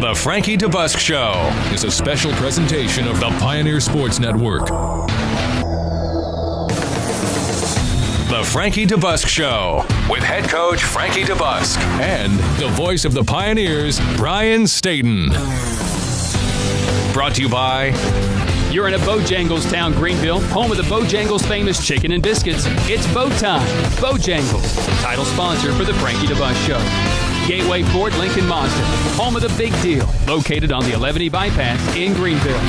The Frankie DeBusk Show is a special presentation of the Pioneer Sports Network. The Frankie DeBusk Show with head coach Frankie DeBusk and the voice of the Pioneers, Brian Stayton. Brought to you by... You're in a Bojangles town, Greenville, home of the Bojangles famous chicken and biscuits. It's Bo time. Bojangles, title sponsor for the Frankie DeBusk Show. Gateway Ford Lincoln Mazda, home of the big deal, located on the 11E bypass in Greenville.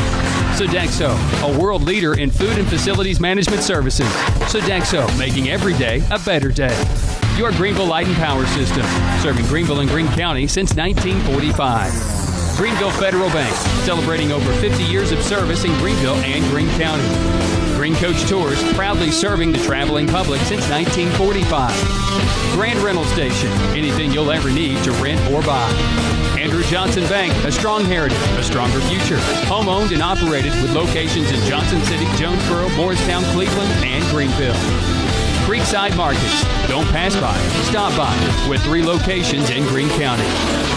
Sodexo, a world leader in food and facilities management services. Sodexo, making every day a better day. Your Greenville Light and Power System, serving Greenville and Greene County since 1945. Greenville Federal Bank, celebrating over 50 years of service in Greenville and Greene County. Green Coach Tours, proudly serving the traveling public since 1945. Grand Rental Station, anything you'll ever need to rent or buy. Andrew Johnson Bank, a strong heritage, a stronger future. Home owned and operated with locations in Johnson City, Jonesboro, Morristown, Cleveland, and Greenville. Creekside Markets, don't pass by, stop by, with 3 locations in Greene County.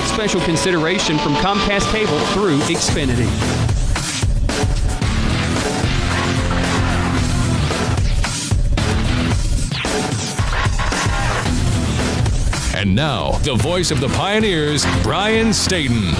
Special consideration from Comcast Cable through Xfinity. And now, the voice of the Pioneers, Brian Stayton.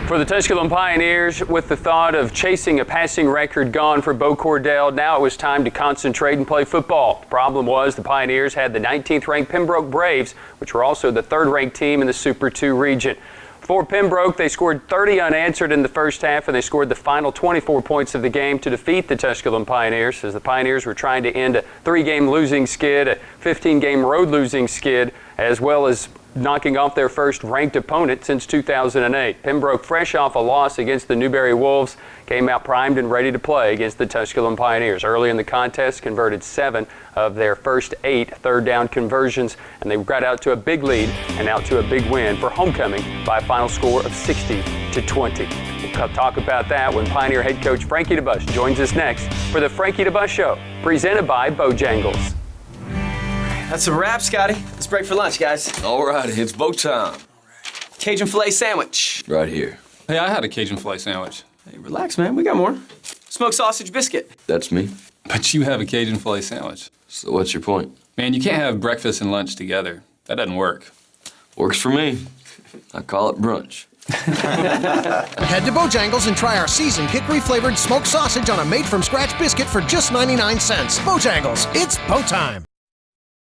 For the Tusculum Pioneers, with the thought of chasing a passing record gone for Bo Cordell, now it was time to concentrate and play football. The problem was the Pioneers had the 19th-ranked Pembroke Braves, which were also the 3rd-ranked team in the Super 2 region. For Pembroke, they scored 30 unanswered in the first half, and they scored the final 24 points of the game to defeat the Tusculum Pioneers, as the Pioneers were trying to end a 3-game losing skid, a 15-game road losing skid, as well as knocking off their first ranked opponent since 2008. Pembroke, fresh off a loss against the Newberry Wolves, came out primed and ready to play against the Tusculum Pioneers. Early in the contest, converted 7 of their first 8 third-down conversions, and they got out to a big lead and out to a big win for homecoming by a final score of 60-20. We'll talk about that when Pioneer head coach Frankie DeBusk joins us next for the Frankie DeBusk Show, presented by Bojangles. That's a wrap, Scotty. Let's break for lunch, guys. All right, it's Bo time. Cajun filet sandwich. Right here. Hey, I had a Cajun filet sandwich. Hey, relax, man. We got more. Smoked sausage biscuit. That's me. But you have a Cajun filet sandwich. So what's your point? Man, you can't have breakfast and lunch together. That doesn't work. Works for me. I call it brunch. Head to Bojangles and try our seasoned hickory-flavored smoked sausage on a made-from-scratch biscuit for just 99 cents. Bojangles, it's Bo time.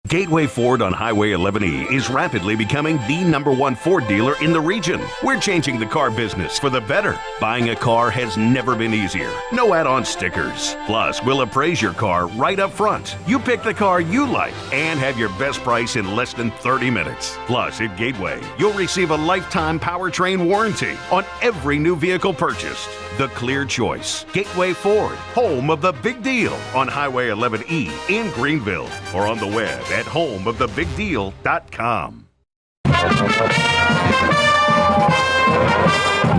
Gateway Ford on Highway 11E is rapidly becoming the #1 Ford dealer in the region. We're changing the car business for the better. Buying a car has never been easier. No add-on stickers. Plus, we'll appraise your car right up front. You pick the car you like and have your best price in less than 30 minutes. Plus, at Gateway, you'll receive a lifetime powertrain warranty on every new vehicle purchased. The clear choice. Gateway Ford, home of the big deal on Highway 11E in Greenville, or on the web at homeofthebigdeal.com.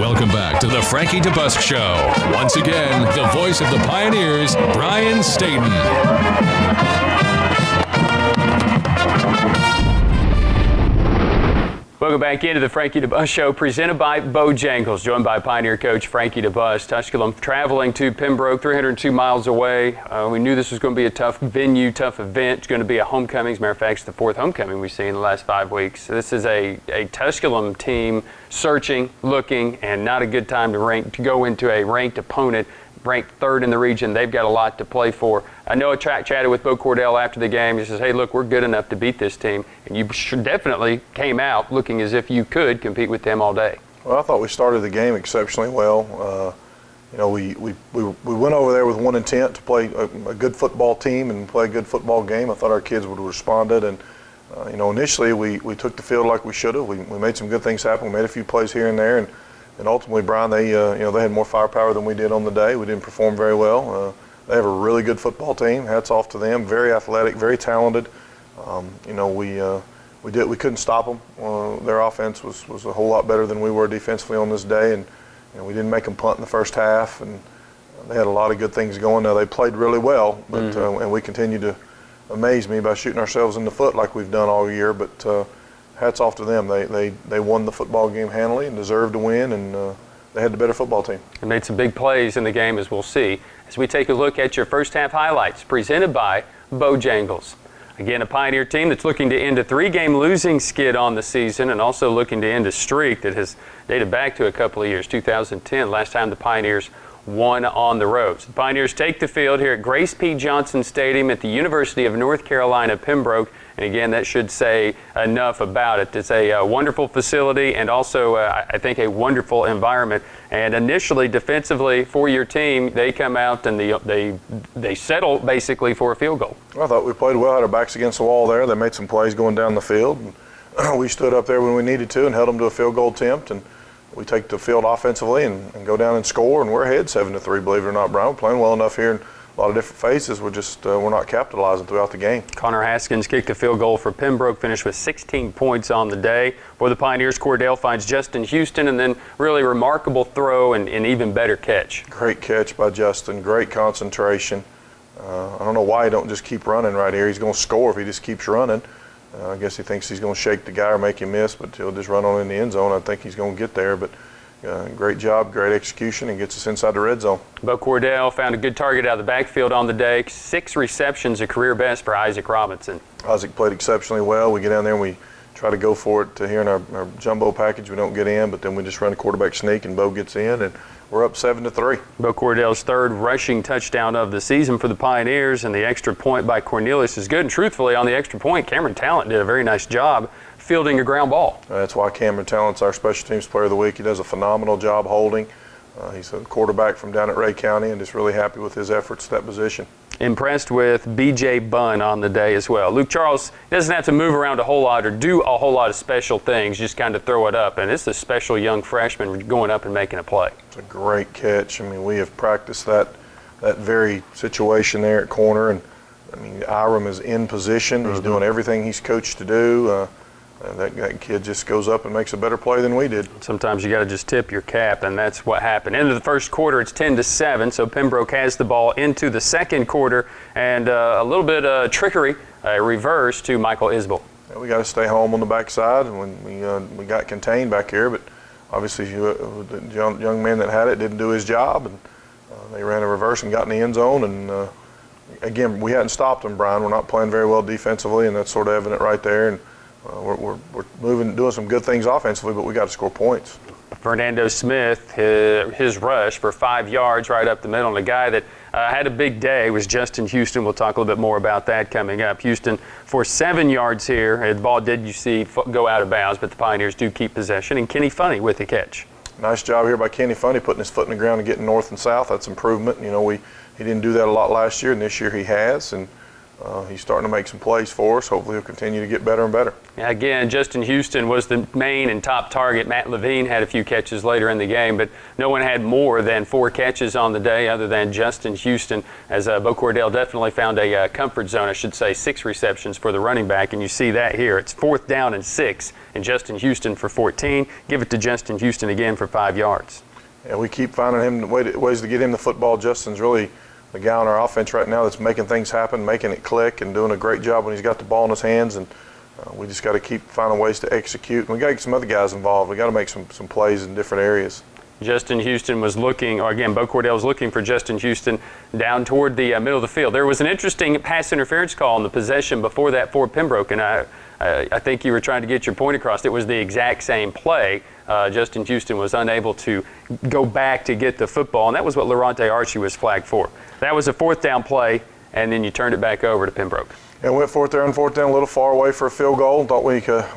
Welcome back to the Frankie DeBusk Show. Once again, the voice of the Pioneers, Brian Stayton. Welcome back into the Frankie DeBusk Show, presented by Bojangles, joined by Pioneer coach Frankie DeBusk. Tusculum traveling to Pembroke, 302 miles away. We knew this was going to be a tough venue, tough event. It's going to be a homecoming. As a matter of fact, it's the 4th homecoming we've seen in the last 5 weeks. So this is a Tusculum team searching, looking, and not a good time to go into a ranked opponent, ranked 3rd in the region. They've got a lot to play for. I know I chatted with Bo Cordell after the game. He says, hey, look, we're good enough to beat this team. And you definitely came out looking as if you could compete with them all day. Well, I thought we started the game exceptionally well. We went over there with one intent to play a good football team and play a good football game. I thought our kids would have responded. And, initially we took the field like we should have. We made some good things happen. We made a few plays here and there. And ultimately, Brian, they had more firepower than we did on the day. We didn't perform very well. They have a really good football team. Hats off to them. Very athletic, very talented. We couldn't stop them. Their offense was a whole lot better than we were defensively on this day, and we didn't make them punt in the first half. And they had a lot of good things going. Now they played really well, but and we continue to amaze me by shooting ourselves in the foot like we've done all year. But hats off to them. They won the football game handily and deserved to win, and they had the better football team. And made some big plays in the game, as we'll see, as we take a look at your first half highlights presented by Bojangles. Again, a Pioneer team that's looking to end a 3-game losing skid on the season and also looking to end a streak that has dated back to a couple of years, 2010, last time the Pioneers won on the road. So the Pioneers take the field here at Grace P. Johnson Stadium at the University of North Carolina, Pembroke. And again, that should say enough about it. It's a wonderful facility and also, I think, a wonderful environment. And initially, defensively, for your team, they come out and they settle basically for a field goal. I thought we played well, had our backs against the wall there. They made some plays going down the field. And we stood up there when we needed to and held them to a field goal attempt. And we take the field offensively and go down and score. And we're ahead 7-3, believe it or not, Brian. We're playing well enough here. A lot of different phases. We're not capitalizing throughout the game. Connor Haskins kicked the field goal for Pembroke, finished with 16 points on the day. For the Pioneers, Cordell finds Justin Houston, and then really remarkable throw and even better catch. Great catch by Justin. Great concentration. I don't know why he don't just keep running right here. He's going to score if he just keeps running. I guess he thinks he's going to shake the guy or make him miss, but he'll just run on in the end zone. I think he's going to get there, but great job, great execution, and gets us inside the red zone. Bo Cordell found a good target out of the backfield on the day. 6 receptions, a career best for Isaac Robinson. Isaac played exceptionally well. We get down there and we try to go for it here in our jumbo package. We don't get in, but then we just run the quarterback sneak and Bo gets in, and we're up 7-3. Bo Cordell's 3rd rushing touchdown of the season for the Pioneers, and the extra point by Cornelius is good. And truthfully, on the extra point, Cameron Talent did a very nice job fielding a ground ball. That's why Cameron Talent's our special teams player of the week. He does a phenomenal job holding. He's a quarterback from down at Ray County, and just really happy with his efforts at that position. Impressed with B.J. Bunn on the day as well. Luke Charles doesn't have to move around a whole lot or do a whole lot of special things, just kind of throw it up. And it's a special young freshman going up and making a play. It's a great catch. I mean, we have practiced that very situation there at corner. And, I mean, Iram is in position. He's doing everything he's coached to do. That kid just goes up and makes a better play than we did. Sometimes you got to just tip your cap, and that's what happened. Into the first quarter, it's 10-7, so Pembroke has the ball into the second quarter, and a little bit of trickery, a reverse to Michael Isbell. Yeah, we got to stay home on the backside, and when we got contained back here, but obviously the young man that had it didn't do his job, and they ran a reverse and got in the end zone, and again, we hadn't stopped them, Brian. We're not playing very well defensively, and that's sort of evident right there. And we're moving, doing some good things offensively, but we got to score points. Fernando Smith, his rush for 5 yards right up the middle, and a guy that had a big day was Justin Houston. We'll talk a little bit more about that coming up. Houston for 7 yards here. The ball did, you see, go out of bounds, but the Pioneers do keep possession, and Kenny Funny with the catch. Nice job here by Kenny Funny, putting his foot in the ground and getting north and south. That's improvement. You know, he didn't do that a lot last year, and this year he has, and he's starting to make some plays for us. Hopefully he'll continue to get better and better. Again, Justin Houston was the main and top target. Matt Levine had a few catches later in the game, but no one had more than 4 catches on the day other than Justin Houston, as Bo Cordell definitely found a comfort zone, I should say, 6 receptions for the running back, and you see that here. It's 4th down and 6, and Justin Houston for 14. Give it to Justin Houston again for 5 yards. Yeah, we keep finding him ways to get him the football. Justin's really the guy on our offense right now that's making things happen, making it click, and doing a great job when he's got the ball in his hands. And we just got to keep finding ways to execute. And we got to get some other guys involved. We got to make some plays in different areas. Justin Houston was looking, or again, Bo Cordell was looking for Justin Houston down toward the middle of the field. There was an interesting pass interference call on the possession before that for Pembroke, and I think you were trying to get your point across. It was the exact same play. Justin Houston was unable to go back to get the football, and that was what Lorante Archie was flagged for. That was a 4th down play, and then you turned it back over to Pembroke. Yeah, we went 4th down, a little far away for a field goal. Thought we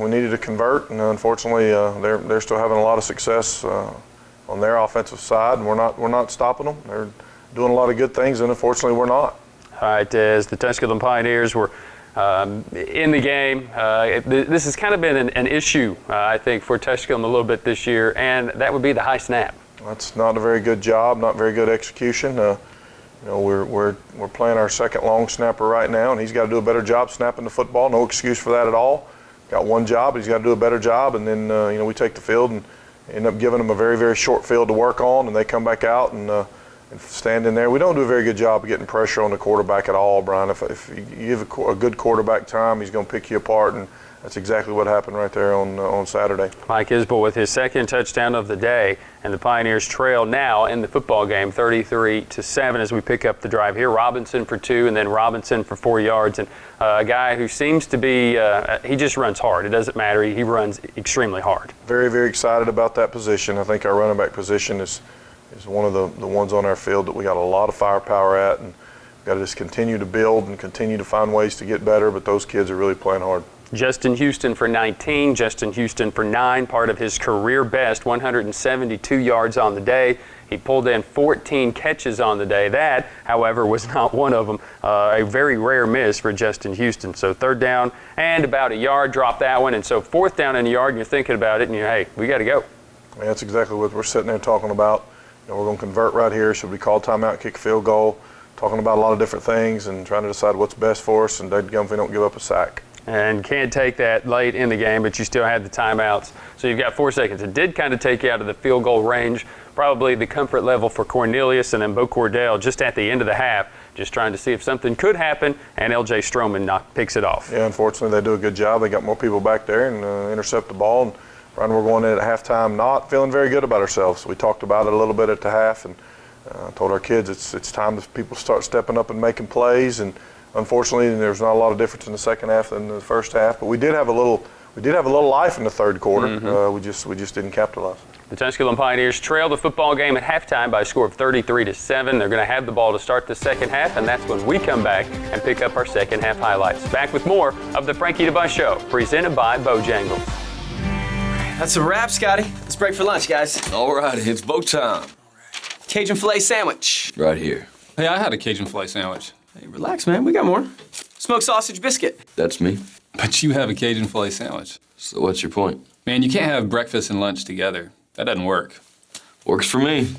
needed to convert, and unfortunately, they're still having a lot of success on their offensive side, and we're not stopping them. They're doing a lot of good things, and unfortunately, we're not. All right, as the Tusculum Pioneers were in the game, this has kind of been an issue, I think, for Tusculum a little bit this year, and that would be the high snap. That's not a very good job, not very good execution. You know, we're playing our second long snapper right now, and he's got to do a better job snapping the football. No excuse for that at all. Got one job, he's got to do a better job, and then we take the field and end up giving them a very, very short field to work on, and they come back out and and stand in there. We don't do a very good job of getting pressure on the quarterback at all, Brian. If you give a good quarterback time, he's going to pick you apart, and that's exactly what happened right there on Saturday. Mike Isbell with his second touchdown of the day, and the Pioneers trail now in the football game 33-7 as we pick up the drive here. Robinson for 2, and then Robinson for 4 yards. And a guy who seems to be, he just runs hard. It doesn't matter. He runs extremely hard. Very, very excited about that position. I think our running back position is one of the ones on our field that we got a lot of firepower at, and got to just continue to build and continue to find ways to get better, but those kids are really playing hard. Justin Houston for 19, Justin Houston for 9, part of his career best, 172 yards on the day. He pulled in 14 catches on the day. That, however, was not one of them. A very rare miss for Justin Houston. So 3rd down and about a yard, drop that one. And so 4th down and a yard, and you're thinking about it, and hey, we got to go. Yeah, that's exactly what we're sitting there talking about. We're going to convert right here. Should we call timeout, kick a field goal? Talking about a lot of different things and trying to decide what's best for us, and dadgum if we don't give up a sack. And can't take that late in the game, but you still had the timeouts. So you've got 4 seconds. It did kind of take you out of the field goal range, probably the comfort level for Cornelius, and then Bo Cordell just at the end of the half, just trying to see if something could happen, and L.J. Stroman picks it off. Yeah, unfortunately, they do a good job. They got more people back there and intercept the ball. And Brian, we're going in at halftime not feeling very good about ourselves. We talked about it a little bit at the half, and told our kids it's time that people start stepping up and making plays. And unfortunately, there's not a lot of difference in the second half than the first half, but we did have a little life in the third quarter. Mm-hmm. We just didn't capitalize. The Tusculum Pioneers trail the football game at halftime by a score of 33-7. They're going to have the ball to start the second half, and that's when we come back and pick up our second half highlights. Back with more of the Frankie DeBusk Show, presented by Bojangles. That's a wrap, Scotty. Let's break for lunch, guys. All right, it's bow time. Cajun filet sandwich. Right here. Hey, I had a Cajun filet sandwich. Hey, relax, man. We got more. Smoked sausage biscuit. That's me. But you have a Cajun filet sandwich. So what's your point? Man, you can't have breakfast and lunch together. That doesn't work. Works for me.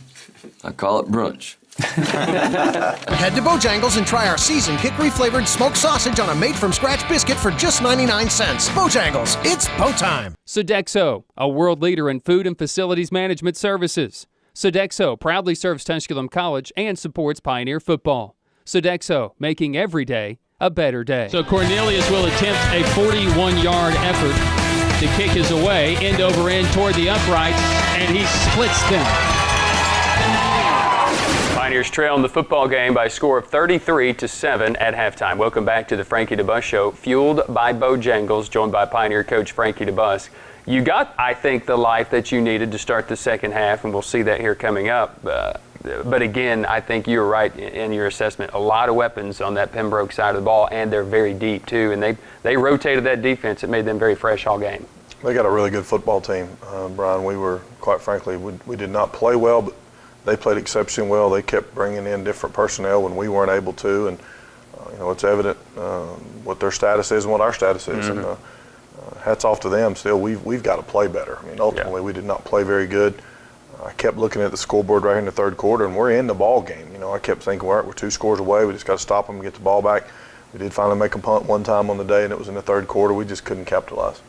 I call it brunch. Head to Bojangles and try our seasoned hickory-flavored smoked sausage on a made-from-scratch biscuit for just 99 cents. Bojangles, it's bow time. Sodexo, a world leader in food and facilities management services. Sodexo proudly serves Tusculum College and supports Pioneer football. Sodexo, making every day a better day. So Cornelius will attempt a 41-yard effort to kick his away, end over end toward the uprights, and he splits them. Pioneers trail in the football game by a score of 33-7 at halftime. Welcome back to the Frankie DeBusk Show, fueled by Bojangles, joined by Pioneer coach Frankie DeBusk. You got, I think, the life that you needed to start the second half, and we'll see that here coming up. But again, I think you're right in your assessment. A lot of weapons on that Pembroke side of the ball, and they're very deep too. And they rotated that defense. It made them very fresh all game. They got a really good football team, Brian. We were, quite frankly, we did not play well, but they played exceptionally well. They kept bringing in different personnel when we weren't able to, and it's evident what their status is and what our status is. Mm-hmm. And hats off to them. Still, we've got to play better. I mean, ultimately, we did not play very good. I kept looking at the scoreboard right here in the third quarter, and we're in the ball game. I kept thinking, all right, we're 2 scores away. We just got to stop them and get the ball back. We did finally make a punt one time on the day, and it was in the third quarter. We just couldn't capitalize.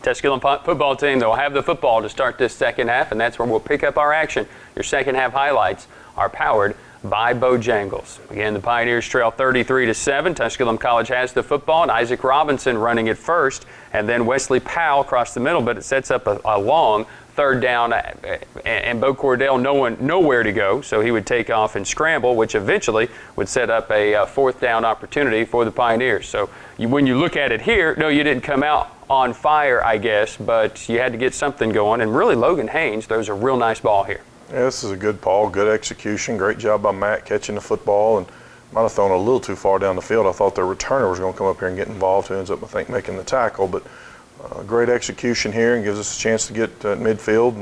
Tusculum football team, they'll have the football to start this second half, and that's where we'll pick up our action. Your second half highlights are powered by Bojangles. Again, the Pioneers trail 33-7. Tusculum College has the football, and Isaac Robinson running it first, and then Wesley Powell across the middle, but it sets up a long third down, and Bo Cordell nowhere to go, so he would take off and scramble, which eventually would set up a fourth down opportunity for the Pioneers. So when you look at it here, no, you didn't come out on fire, I guess, but you had to get something going, and really Logan Haynes throws a real nice ball here. Yeah, this is a good ball, good execution, great job by Matt catching the football, and might have thrown a little too far down the field. I thought their returner was going to come up here and get involved, who ends up, I think, making the tackle, but great execution here and gives us a chance to get midfield.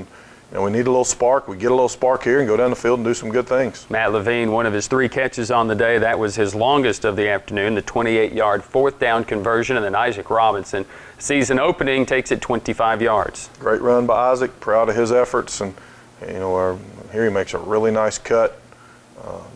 And we need a little spark. We get a little spark here and go down the field and do some good things. Matt Levine, one of his 3 catches on the day. That was his longest of the afternoon, the 28-yard fourth down conversion. And then Isaac Robinson, season opening, takes it 25 yards. Great run by Isaac. Proud of his efforts. And, here he makes a really nice cut.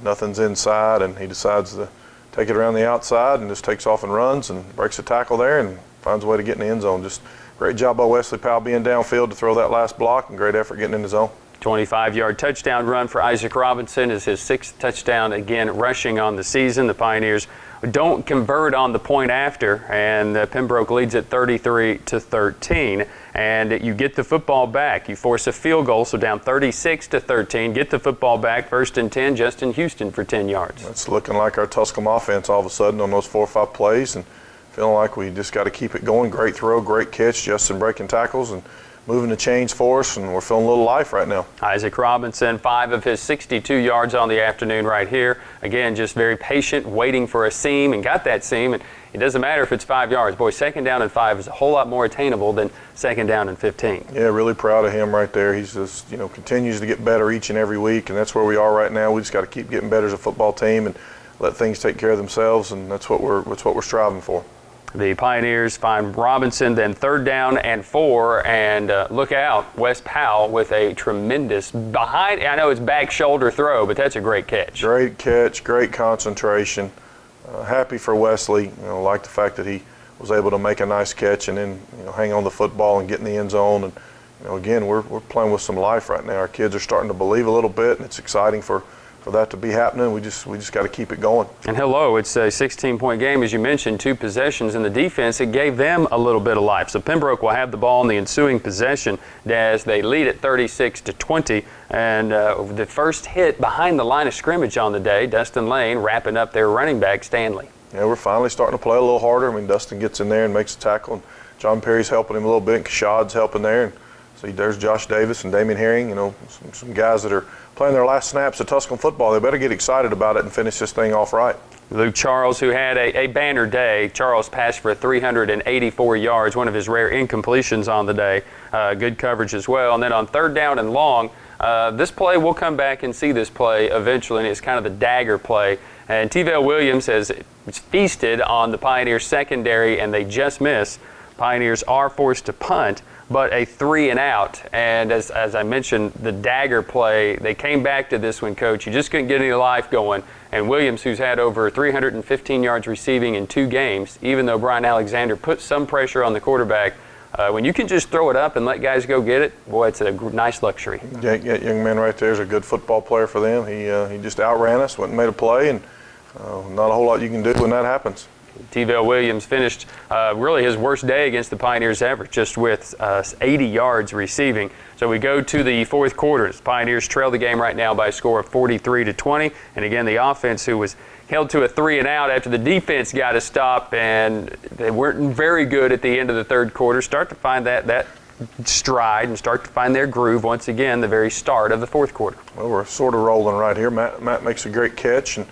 Nothing's inside, and he decides to take it around the outside and just takes off and runs and breaks a tackle there and finds a way to get in the end zone. Just great job by Wesley Powell being downfield to throw that last block, and great effort getting in the zone. 25-yard touchdown run for Isaac Robinson is his 6th touchdown, again, rushing on the season. The Pioneers don't convert on the point after, and Pembroke leads at 33-13. And you get the football back. You force a field goal, so down 36-13. Get the football back, 1st and 10. Justin Houston for 10 yards. It's looking like our Tusculum offense all of a sudden on those 4 or 5 plays, and feeling like we just got to keep it going. Great throw, great catch, Justin breaking tackles and moving the chains for us, and we're feeling a little life right now. Isaac Robinson, 5 of his 62 yards on the afternoon right here. Again, just very patient, waiting for a seam, and got that seam. And it doesn't matter if it's 5 yards. Boy, 2nd down and 5 is a whole lot more attainable than 2nd down and 15. Yeah, really proud of him right there. He's just, continues to get better each and every week, and that's where we are right now. We just got to keep getting better as a football team and let things take care of themselves, and that's what we're striving for. The Pioneers find Robinson, then 3rd down and 4, and look out, Wes Powell with a tremendous behind. I know it's back shoulder throw, but that's a great catch. Great catch, great concentration. Happy for Wesley. Like the fact that he was able to make a nice catch and then hang on the football and get in the end zone. And again, we're playing with some life right now. Our kids are starting to believe a little bit, and it's exciting for that to be happening. We just got to keep it going. And it's a 16-point game, as you mentioned, 2 possessions in the defense. It gave them a little bit of life. So Pembroke will have the ball in the ensuing possession as they lead at 36-20. And the first hit behind the line of scrimmage on the day, Dustin Lane wrapping up their running back, Stanley. Yeah, we're finally starting to play a little harder. I mean, Dustin gets in there and makes a tackle, and John Perry's helping him a little bit, and Kashad's helping there. And see, there's Josh Davis and Damian Herring, some guys that are playing their last snaps of Tusculum football. They better get excited about it and finish this thing off right. Luke Charles, who had a banner day. Charles passed for 384 yards, one of his rare incompletions on the day. Good coverage as well. And then on 3rd down and long, this play, we'll come back and see this play eventually, and it's kind of the dagger play. And T-Vale Williams has feasted on the Pioneers secondary, and they just miss. Pioneers are forced to punt, but a 3 and out. And as I mentioned, the dagger play, they came back to this one, Coach. You just couldn't get any life going. And Williams, who's had over 315 yards receiving in 2 games, even though Brian Alexander put some pressure on the quarterback, when you can just throw it up and let guys go get it, boy, it's a nice luxury. That young man right there is a good football player for them. He just outran us, went and made a play, and not a whole lot you can do when that happens. T-Vale Williams finished really his worst day against the Pioneers ever, just with 80 yards receiving. So we go to the 4th quarter. The Pioneers trail the game right now by a score of 43-20. And again, the offense, who was held to a 3 and out after the defense got a stop, and they weren't very good at the end of the 3rd quarter, start to find that stride and start to find their groove once again, the very start of the 4th quarter. Well, we're sort of rolling right here. Matt makes a great catch, and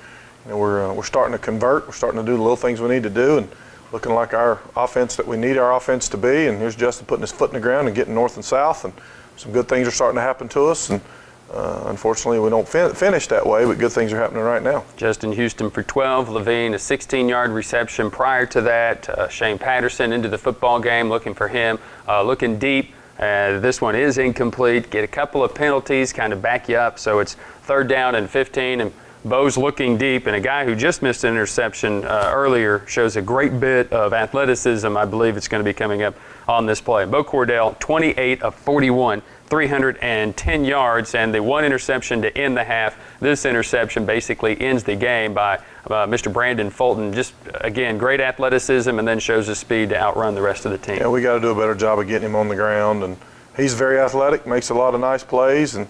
we're starting to convert. We're starting to do the little things we need to do, and looking like our offense that we need our offense to be. And here's Justin putting his foot in the ground and getting north and south, and some good things are starting to happen to us. And unfortunately, we don't finish that way, but good things are happening right now. Justin Houston for 12. Levine, a 16-yard reception. Prior to that, Shane Patterson into the football game, looking for him, looking deep. This one is incomplete. Get a couple of penalties, kind of back you up. So it's 3rd down and 15, and Bo's looking deep, and a guy who just missed an interception earlier shows a great bit of athleticism. I believe it's going to be coming up on this play. Bo Cordell, 28 of 41, 310 yards, and the 1 interception to end the half. This interception basically ends the game by Mr. Brandon Fulton. Just, again, great athleticism, and then shows his speed to outrun the rest of the team. Yeah, we got to do a better job of getting him on the ground, and he's very athletic, makes a lot of nice plays, and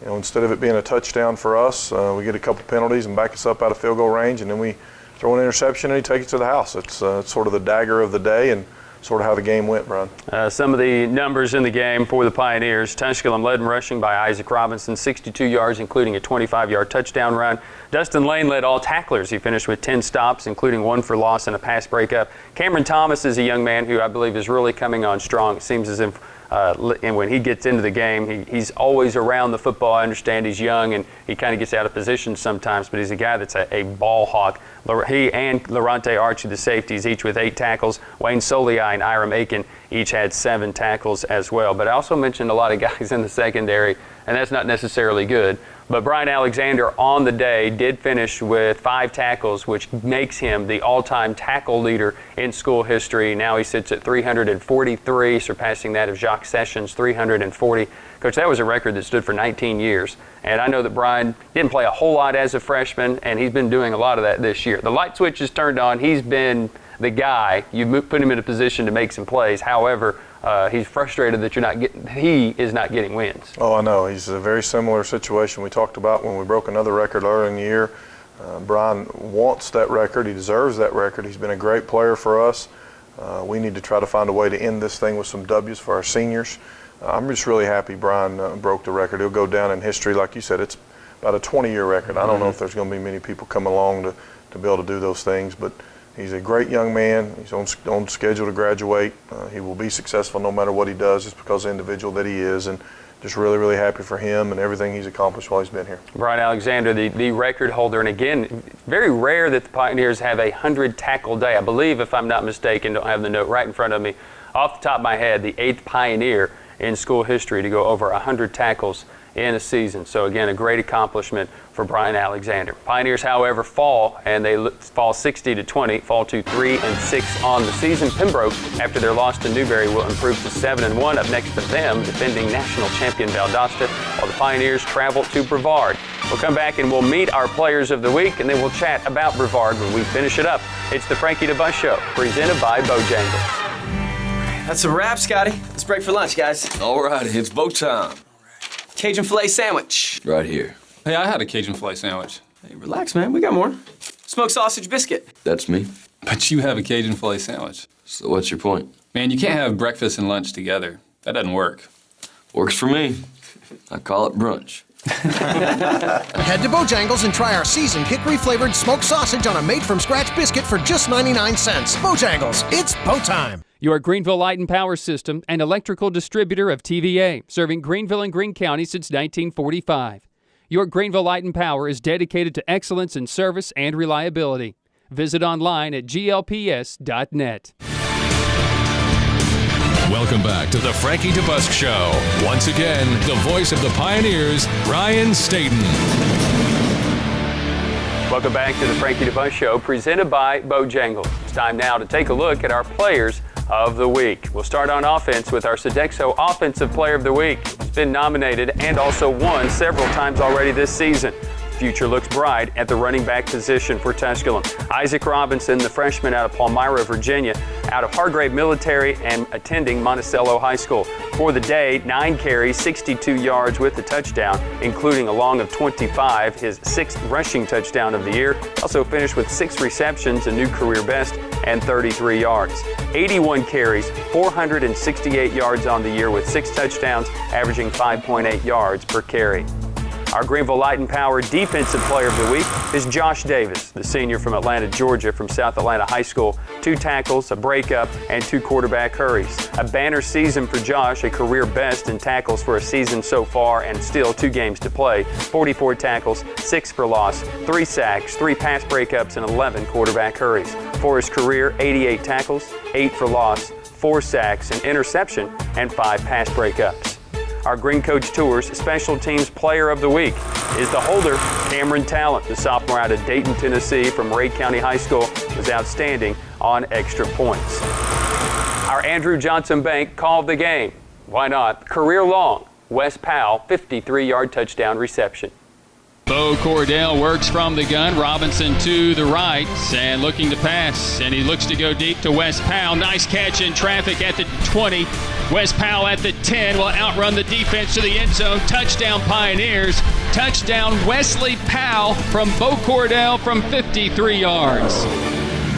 instead of it being a touchdown for us, we get a couple penalties and back us up out of field goal range, and then we throw an interception and he takes it to the house. It's sort of the dagger of the day and sort of how the game went, Brian. Some of the numbers in the game for the Pioneers. Tusculum led in rushing by Isaac Robinson, 62 yards, including a 25-yard touchdown run. Dustin Lane led all tacklers. He finished with 10 stops, including 1 for loss and a pass breakup. Cameron Thomas is a young man who I believe is really coming on strong. It seems as if and when he gets into the game, he's always around the football. I understand he's young and he kind of gets out of position sometimes, but he's a guy that's a ball hawk. He and Lorante Archie, the safeties, each with 8 tackles. Wayne Soliai and Iram Aiken each had 7 tackles as well. But I also mentioned a lot of guys in the secondary, and that's not necessarily good. But Brian Alexander on the day did finish with 5 tackles, which makes him the all-time tackle leader in school history. Now he sits at 343, surpassing that of Jacques Sessions' 340. Coach, that was a record that stood for 19 years. And I know that Brian didn't play a whole lot as a freshman, and he's been doing a lot of that this year. The light switch is turned on. He's been the guy. You put him in a position to make some plays. However, he's frustrated that he is not getting wins. Oh, I know. He's a very similar situation we talked about when we broke another record earlier in the year. Brian wants that record. He deserves that record. He's been a great player for us. We need to try to find a way to end this thing with some W's for our seniors. I'm just really happy Brian broke the record. He'll go down in history. Like you said, it's about a 20-year record. I don't know if there's going to be many people come along to be able to do those things, but he's a great young man. He's on schedule to graduate. He will be successful no matter what he does, just because of the individual that he is, and just really, really happy for him and everything he's accomplished while he's been here. Brian Alexander, the record holder, and again, very rare that the Pioneers have a 100-tackle day. I believe, if I'm not mistaken, don't have the note right in front of me, off the top of my head, the 8th Pioneer in school history to go over 100 tackles in a season. So again, a great accomplishment for Brian Alexander. Pioneers, however, fall, and they fall 60-20, fall to 3-6 on the season. Pembroke, after their loss to Newberry, will improve to 7-1. Up next to them, defending national champion Valdosta, while the Pioneers travel to Brevard. We'll come back and we'll meet our players of the week, and then we'll chat about Brevard when we finish it up. It's the Frankie DeBusk Show, presented by Bojangles. That's a wrap, Scotty. Let's break for lunch, guys. All right, it's bow time. Cajun filet sandwich. Right here. Hey, I had a Cajun filet sandwich. Hey, relax, man. We got more. Smoked sausage biscuit. That's me. But you have a Cajun filet sandwich. So what's your point? Man, you can't have breakfast and lunch together. That doesn't work. Works for me. I call it brunch. Head to Bojangles and try our seasoned hickory-flavored smoked sausage on a made-from-scratch biscuit for just 99 cents. Bojangles, it's bow time. Your Greenville Light and Power System, an electrical distributor of TVA, serving Greenville and Greene County since 1945. Your Greenville Light and Power is dedicated to excellence in service and reliability. Visit online at glps.net. Welcome back to the Frankie DeBusk Show. Once again, the voice of the Pioneers, Brian Stayton. Welcome back to the Frankie DeBusk Show, presented by Bojangles. It's time now to take a look at our players of the week. We'll start on offense with our Sodexo Offensive Player of the Week. He's been nominated and also won several times already this season. Future looks bright at the running back position for Tusculum. Isaac Robinson, the freshman out of Palmyra, Virginia, out of Hargrave Military and attending Monticello High School. For the day, 9 carries, 62 yards with a touchdown, including a long of 25, his 6th rushing touchdown of the year. Also finished with 6 receptions, a new career best, and 33 yards. 81 carries, 468 yards on the year with 6 touchdowns, averaging 5.8 yards per carry. Our Greenville Light and Power Defensive Player of the Week is Josh Davis, the senior from Atlanta, Georgia, from South Atlanta High School. 2 tackles, a breakup, and 2 quarterback hurries. A banner season for Josh, a career best in tackles for a season so far, and still 2 games to play. 44 tackles, 6 for loss, 3 sacks, 3 pass breakups, and 11 quarterback hurries. For his career, 88 tackles, 8 for loss, 4 sacks, an interception, and 5 pass breakups. Our Green Coach Tours Special Teams Player of the Week is the holder, Cameron Talent. The sophomore out of Dayton, Tennessee from Ray County High School was outstanding on extra points. Our Andrew Johnson Bank called the game. Why not? Career long, Wes Powell, 53-yard touchdown reception. Bo Cordell works from the gun. Robinson to the right and looking to pass. And he looks to go deep to Wes Powell. Nice catch in traffic at the 20. Wes Powell at the 10 will outrun the defense to the end zone. Touchdown Pioneers. Touchdown Wesley Powell from Bo Cordell from 53 yards.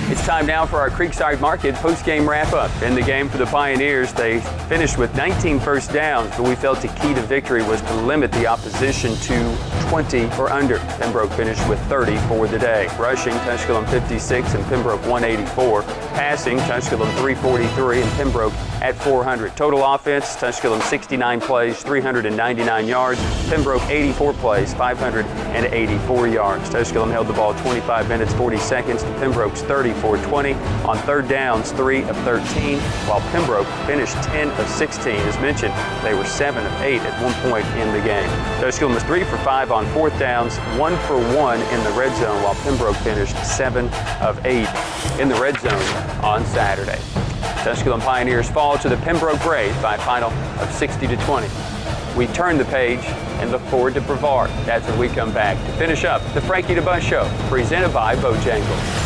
It's time now for our Creekside Market post-game wrap-up. In the game for the Pioneers, they finished with 19 first downs, but we felt the key to victory was to limit the opposition to 20 or under. Pembroke finished with 30 for the day. Rushing, Tusculum 56 and Pembroke 184. passing, Tusculum 343 and Pembroke at 400. Total offense, Tusculum 69 plays, 399 yards. Pembroke 84 plays, 584 yards. Tusculum held the ball 25 minutes, 40 seconds to Pembroke's 34-20. On third downs, 3 of 13, while Pembroke finished 10 of 16. As mentioned, they were 7 of 8 at one point in the game. Tusculum was 3 for 5 on fourth downs, 1 for 1 in the red zone, while Pembroke finished 7 of 8 in the red zone on Saturday. Tusculum Pioneers fall to the Pembroke Braves by a final of 60-20. We turn the page and look forward to Brevard. That's when we come back to finish up the Frankie DeBusk Show, presented by Bojangles.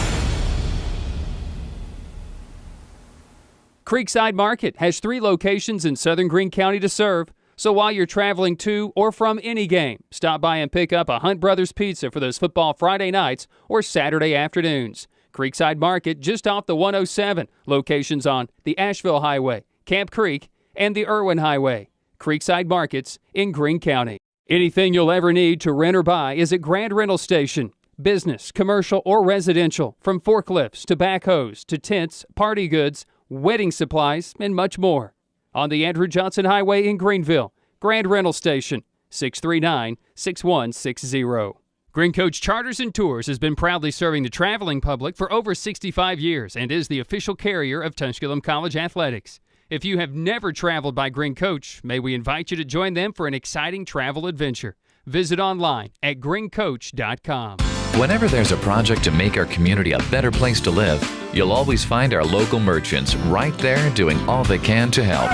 Creekside Market has 3 locations in Southern Greene County to serve. So while you're traveling to or from any game, stop by and pick up a Hunt Brothers Pizza for those football Friday nights or Saturday afternoons. Creekside Market just off the 107. Locations on the Asheville Highway, Camp Creek, and the Irwin Highway. Creekside Markets in Greene County. Anything you'll ever need to rent or buy is at Grand Rental Station. Business, commercial, or residential, from forklifts to backhoes to tents, party goods, wedding supplies, and much more. On the Andrew Johnson Highway in Greenville, Grand Rental Station, 639-6160. Green Coach Charters and Tours has been proudly serving the traveling public for over 65 years and is the official carrier of Tusculum College Athletics. If you have never traveled by Green Coach, may we invite you to join them for an exciting travel adventure. Visit online at greencoach.com. Whenever there's a project to make our community a better place to live, you'll always find our local merchants right there doing all they can to help.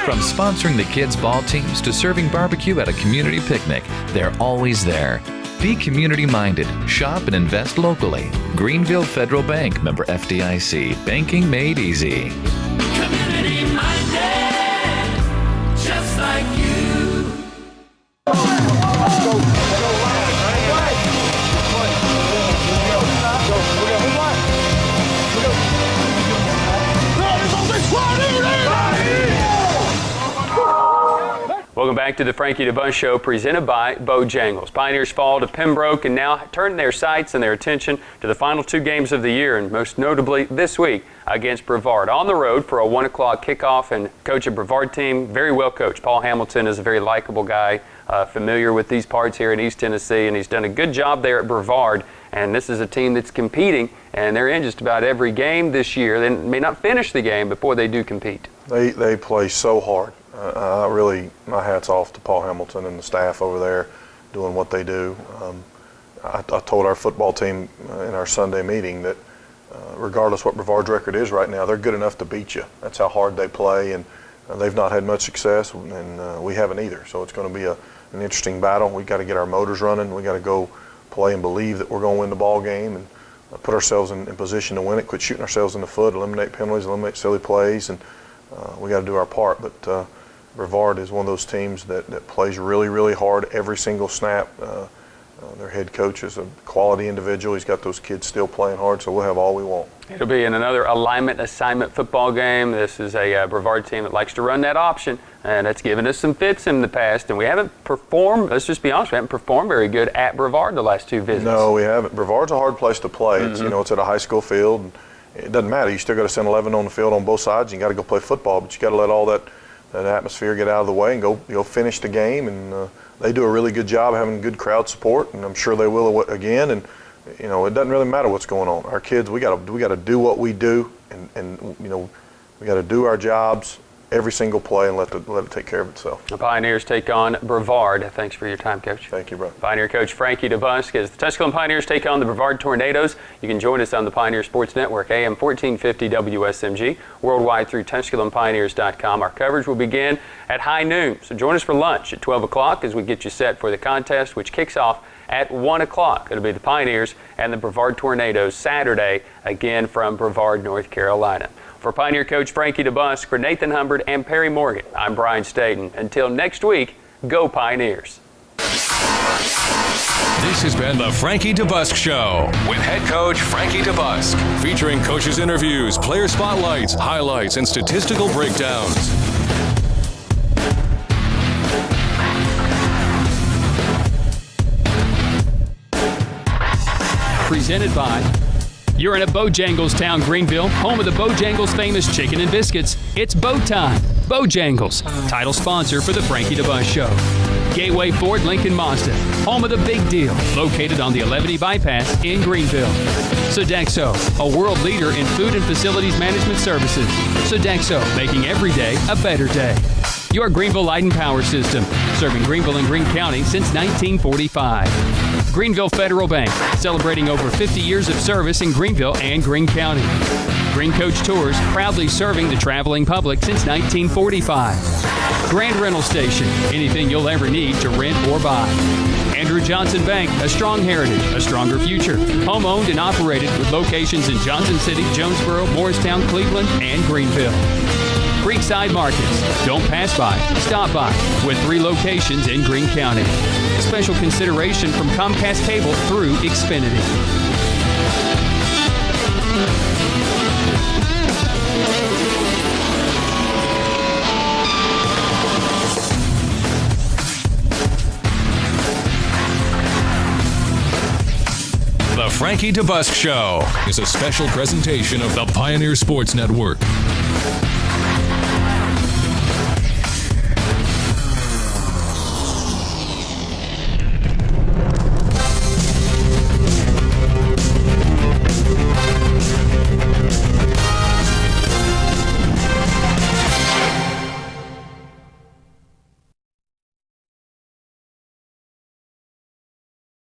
From sponsoring the kids' ball teams to serving barbecue at a community picnic, they're always there. Be community-minded. Shop and invest locally. Greenville Federal Bank, member FDIC. Banking made easy. Community-minded, just like you. Welcome back to the Frankie DeBusk Show, presented by Bojangles. Pioneers fall to Pembroke and now turn their sights and their attention to the final 2 games of the year, and most notably this week against Brevard. On the road for a 1 o'clock kickoff, and coach of Brevard team, very well coached. Paul Hamilton is a very likable guy, familiar with these parts here in East Tennessee, and he's done a good job there at Brevard. And this is a team that's competing, and they're in just about every game this year. They may not finish the game, but boy, they do compete. They play so hard. Really, my hat's off to Paul Hamilton and the staff over there doing what they do. I told our football team in our Sunday meeting that regardless what Brevard's record is right now, they're good enough to beat you. That's how hard they play, and they've not had much success, and we haven't either. So it's going to be an interesting battle. We've got to get our motors running. We've got to go play and believe that we're going to win the ball game and put ourselves in position to win it, quit shooting ourselves in the foot, eliminate penalties, eliminate silly plays, and we got to do our part. But Brevard is one of those teams that plays really, really hard every single snap. Their head coach is a quality individual. He's got those kids still playing hard, so we'll have all we want. It'll be in another alignment assignment football game. This is a Brevard team that likes to run that option, and it's given us some fits in the past, and we haven't performed, let's just be honest, we haven't performed very good at Brevard the last 2 visits. No, we haven't. Brevard's a hard place to play. It's, it's at a high school field. And it doesn't matter. You still got to send 11 on the field on both sides. You got to go play football, but you got to let all that atmosphere get out of the way and go finish the game. And they do a really good job having good crowd support, and I'm sure they will again. And it doesn't really matter what's going on. Our kids, we got to do what we do, and we got to do our jobs every single play and let it take care of itself. The Pioneers take on Brevard. Thanks for your time, Coach. Thank you, brother. Pioneer Coach Frankie DeBusk. As the Tusculum Pioneers take on the Brevard Tornadoes, you can join us on the Pioneer Sports Network, AM 1450 WSMG, worldwide through TusculumPioneers.com. Our coverage will begin at high noon, so join us for lunch at 12 o'clock as we get you set for the contest, which kicks off at 1 o'clock. It'll be the Pioneers and the Brevard Tornadoes Saturday, again from Brevard, North Carolina. For Pioneer Coach Frankie DeBusk, for Nathan Humbert and Perry Morgan, I'm Brian Stayton. Until next week, go Pioneers. This has been the Frankie DeBusk Show with head coach Frankie DeBusk, featuring coaches' interviews, player spotlights, highlights, and statistical breakdowns. Presented by You're in a Bojangles town, Greenville, home of the Bojangles famous chicken and biscuits. It's Bo time. Bojangles, title sponsor for the Frankie DeBusk Show. Gateway Ford Lincoln Mazda, home of the big deal, located on the 11E bypass in Greenville. Sodexo, a world leader in food and facilities management services. Sodexo, making every day a better day. Your Greenville Light and Power System, serving Greenville and Greene County since 1945. Greenville Federal Bank, celebrating over 50 years of service in Greenville and Greene County. Green Coach Tours, proudly serving the traveling public since 1945. Grand Rental Station, anything you'll ever need to rent or buy. Andrew Johnson Bank, a strong heritage, a stronger future. Home owned and operated with locations in Johnson City, Jonesboro, Morristown, Cleveland, and Greenville. Creekside Markets, don't pass by, stop by, with 3 locations in Greene County. Special consideration from Comcast Cable through Xfinity. The Frankie DeBusk Show is a special presentation of the Pioneer Sports Network.